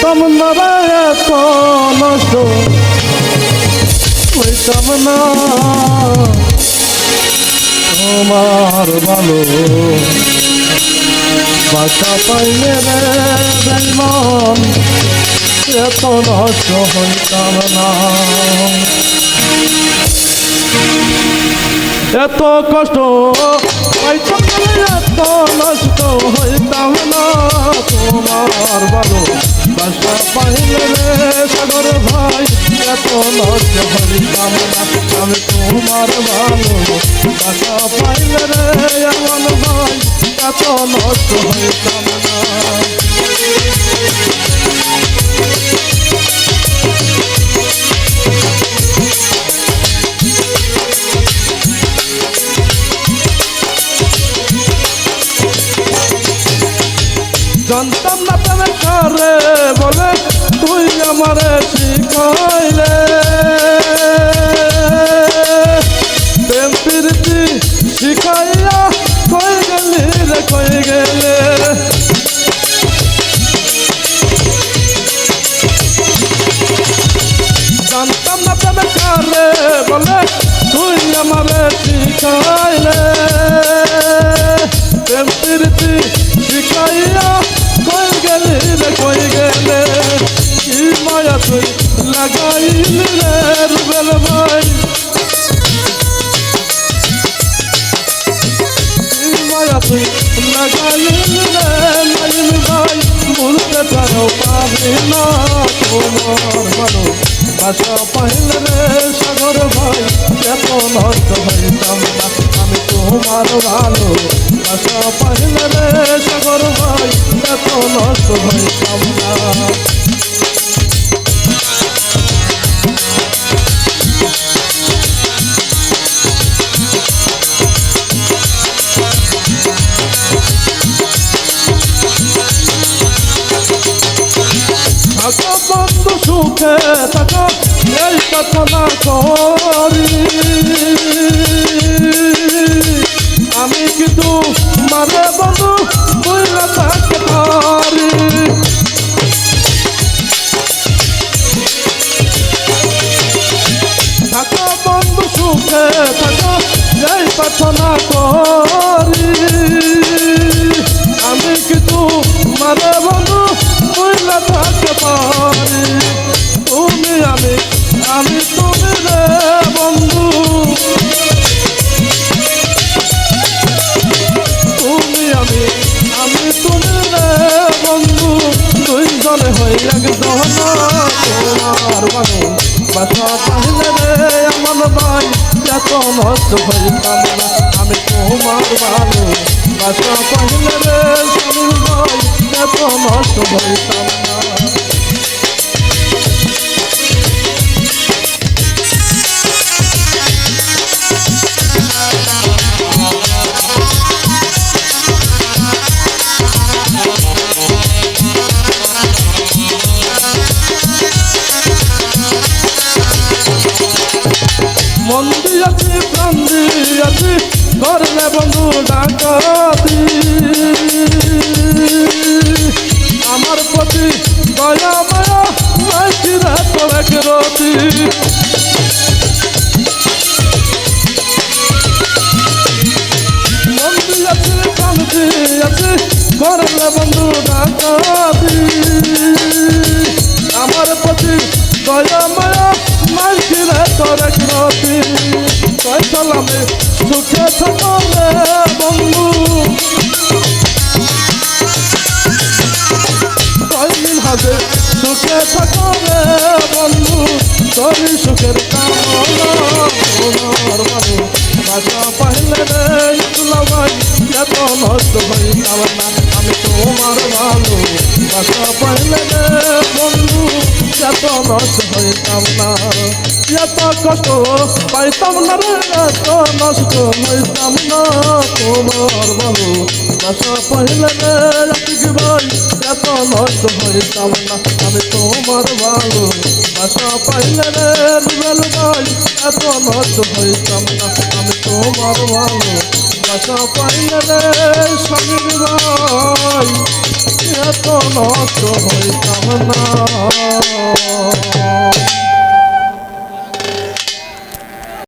পাইতাম না রে এত নষ্ট হইতাম না তোমার ভালো বাসা পাইলে রে বেঈমান এত নষ্ট হইতাম না এত কষ্ট পাইতাম না এত নষ্ট হইতাম না তোমার ভালো বাসা পাইলে রে সাগর ভাই এত নষ্ট হইতাম না আমি তোমার ভালো বাসা পাইলে রে এমন ভাই এত নষ্ট হইতাম না জানতাম না প্রেমে কারে বলে তুই আমারে শিখাইলে প্রেম প্রীতি শিখাইয়া কই গেলি রে কই গেলে জানতাম না প্রেমে কারে বলে তুই আমারে শিখাইলে প্রেম প্রীতি শিখাইয়া কই গেলি রে কই গেলে কি মায়া তুই লাগাইলি রে রুবেল ভাই কি মায়া তুই লাগাইলি রে নাইম ভাই বলতে পারো পাবি না তোমার ভালো বাসা পাইলে রে সাগর ভাই এত নষ্ট হইতাম না আমি তোমার ভালো বাসা পাইলে রে সাগর ভাই এত নষ্ট হইতাম না থাকো বন্ধু সুখে থাকো এই কথা না করি আমি কিন্তু মারে বন্ধু বুঝলে থাকতে পারি থাকো বন্ধু সুখে থাকো এই কথা না করি আমি কিন্তু মারে বন্ধু বুঝলে থাকতে পারি তুমি আমি তুমি রে বন্ধু তুমি আমি তুমি রে বন্ধু দুইজনে হই একজন তোমার ভালো বাসা পাইলে রে এমন ভাই এত নষ্ট হইতাম না আমি তোমার ভালো বাসা পাইলে রে স্বামীর ভাই এত নষ্ট হইতাম না মন দিয়াছি প্রাণ দিয়াছি করলে বন্ধু ডাকাতি আমার প্রতি দয়া মায়া নাইকি রে তোর এক রতি মন দিয়াছি প্রাণ দিয়াছি করলে বন্ধু ডাকাতি আমার প্রতি দয়া মায়া নাইকি রে তোর এক রতি কয় সালামে সুখে থাকো রে বন্ধু কয়দিন হাজে সুখে থাকো রে বন্ধু তোরই সুখের কামনা তোমার ভালো বাসা পাইলে রে ইসলা ভাই এত নষ্ট হইতাম না আমি তোমার ভালো বাসা পাইলে রে বন্ধু এত নষ্ট হইতাম না এত কষ্ট পাইতাম না রে এত নষ্ট হইতাম না তোমার ভালো বাসা পাইলে রে কি ভাই এত নষ্ট হইতাম না আমি তোমার ভালো বাসা পাইলে রে রুবেল ভাই এত নষ্ট হইতাম না আমি তোমার ভালো বাসা পাইলে রে স্বামীর ভাই এত তো নষ্ট হইতাম না।